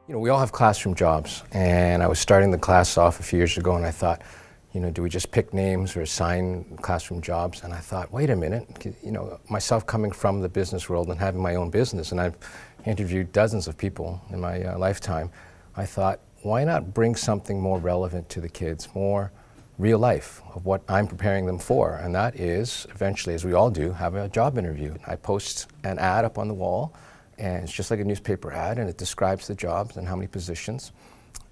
You know, we all have classroom jobs, and I was starting the class off a few years ago, and I thought, you know, do we just pick names or assign classroom jobs? And I thought, wait a minute, you know, myself coming from the business world and having my own business, and I've interviewed dozens of people in my lifetime, I thought, why not bring something more relevant to the kids, more real life of what I'm preparing them for? And that is, eventually, as we all do, have a job interview. I post an ad up on the wall, and it's just like a newspaper ad, and it describes the jobs and how many positions.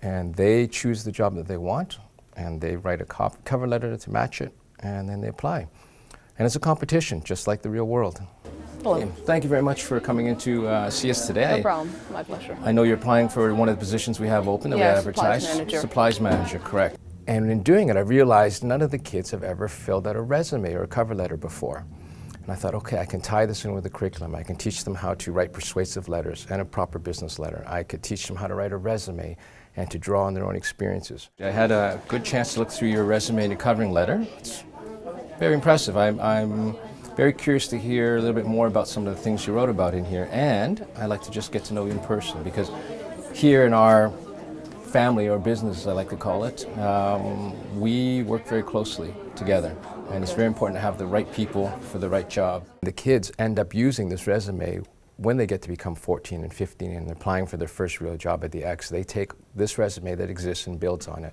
And they choose the job that they want, and they write a cover letter to match it, and then they apply. And it's a competition, just like the real world. Hello. Thank you very much for coming in to see us today. No problem. My pleasure. I know you're applying for one of the positions we have open that we advertised. Supplies manager. Supplies manager, correct. And in doing it, I realized none of the kids have ever filled out a resume or a cover letter before. And I thought, okay, I can tie this in with the curriculum. I can teach them how to write persuasive letters and a proper business letter. I could teach them how to write a resume and to draw on their own experiences. I had a good chance to look through your resume and your covering letter. It's very impressive. I'm very curious to hear a little bit more about some of the things you wrote about in here. And I'd like to just get to know you in person, because here in our family or business, as I like to call it, we work very closely together. And it's very important to have the right people for the right job. The kids end up using this resume when they get to become 14 and 15 and they're applying for their first real job at the X. They take this resume that exists and builds on it.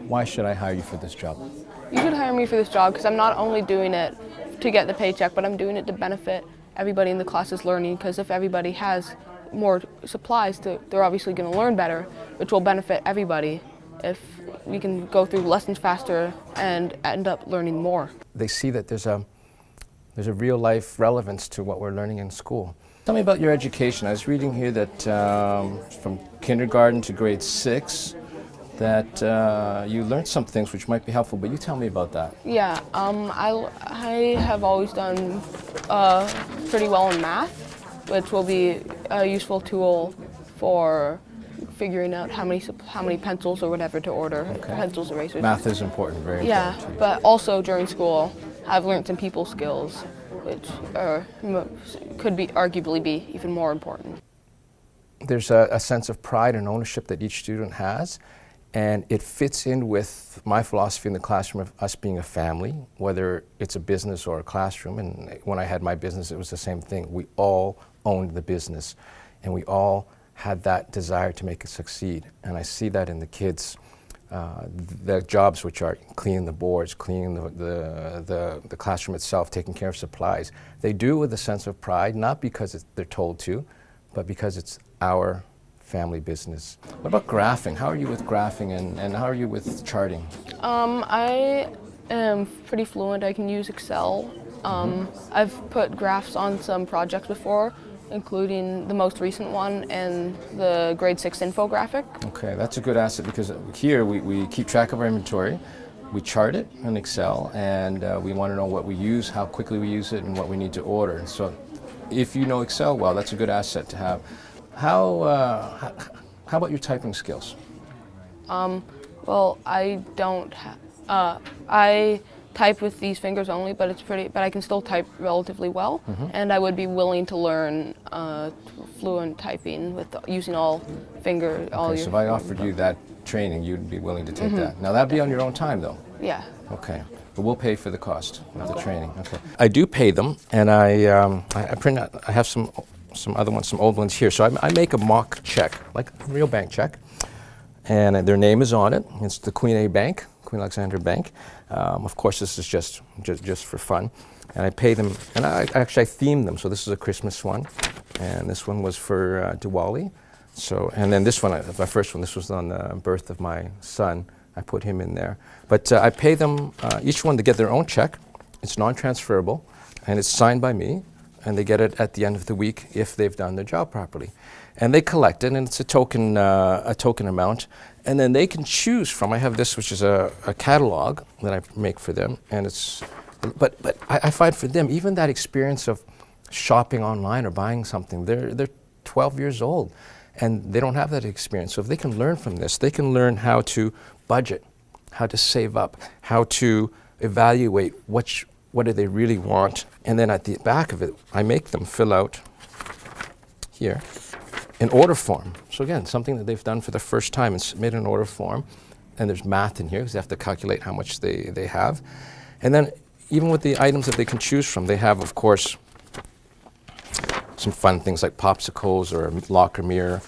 Why should I hire you for this job? You should hire me for this job because I'm not only doing it to get the paycheck, but I'm doing it to benefit everybody in the class's learning, because if everybody has more supplies, they're obviously going to learn better, which will benefit everybody if we can go through lessons faster and end up learning more. They see that there's a real life relevance to what we're learning in school. Tell me about your education. I was reading here that from kindergarten to grade 6, that you learned some things which might be helpful, but you tell me about that. Yeah, I have always done pretty well in math, which will be a useful tool for figuring out how many pencils or whatever to order, pencils, erasers. Math is important, very important. important. Yeah, but also during school, I've learned some people skills, which could arguably be even more important. There's a sense of pride and ownership that each student has, and it fits in with my philosophy in the classroom of us being a family, whether it's a business or a classroom. And when I had my business, it was the same thing. We all owned the business, and we all had that desire to make it succeed. And I see that in the kids, the jobs which are cleaning the boards, cleaning the classroom itself, taking care of supplies. They do it with a sense of pride, not because they're told to, but because it's our family business. What about graphing? How are you with graphing, and how are you with charting? I am pretty fluent. I can use Excel. I've put graphs on some projects before, including the most recent one and the grade 6 infographic. Okay, that's a good asset, because here we keep track of our inventory, we chart it in Excel, and we want to know what we use, how quickly we use it, and what we need to order. So if you know Excel well, that's a good asset to have. How about your typing skills? Well, I don't I type with these fingers only, but I can still type relatively well, and I would be willing to learn fluent typing with using all fingers. So if I offered you that training, you'd be willing to take that. Now that'd be on your own time, though. Yeah. Okay, but we'll pay for the cost of the training. Okay. I do pay them, and I print out. I have some other ones, some old ones here. So I make a mock check, like a real bank check, and their name is on it. It's the Queen Alexandra Bank. Of course, this is just for fun, and I pay them, and I theme them. So this is a Christmas one, and this one was for Diwali. So, and then this one, my first one, this was on the birth of my son. I put him in there, but I pay them each one to get their own check. It's non-transferable, and it's signed by me, and they get it at the end of the week if they've done their job properly. And they collect it, and it's a token amount, and then they can choose from. I have this, which is a catalog that I make for them, and but I find for them, even that experience of shopping online or buying something, they're 12 years old, and they don't have that experience. So if they can learn from this, they can learn how to budget, how to save up, how to evaluate what do they really want, and then at the back of it, I make them fill out here in order form. So again, something that they've done for the first time and submit an order form. And there's math in here because they have to calculate how much they have. And then even with the items that they can choose from, they have, of course, some fun things like popsicles or a locker mirror,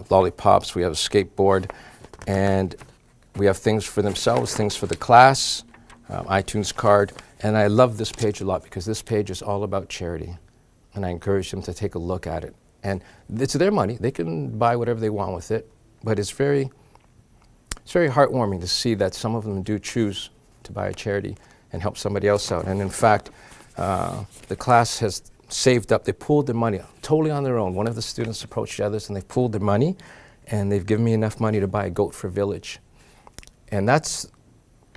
lollipops. We have a skateboard. And we have things for themselves, things for the class, iTunes card. And I love this page a lot because this page is all about charity. And I encourage them to take a look at it. And it's their money. They can buy whatever they want with it. But it's very heartwarming to see that some of them do choose to buy a charity and help somebody else out. And in fact, the class has saved up. They pooled their money totally on their own. One of the students approached the others and they pooled their money and they've given me enough money to buy a goat for Village. And that's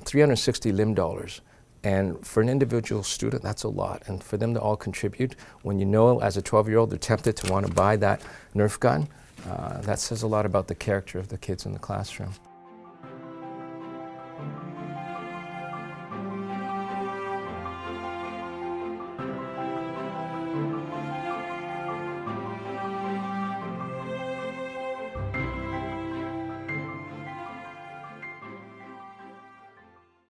360 lim dollars. And for an individual student, that's a lot. And for them to all contribute, when you know as a 12-year-old they're tempted to want to buy that Nerf gun, that says a lot about the character of the kids in the classroom.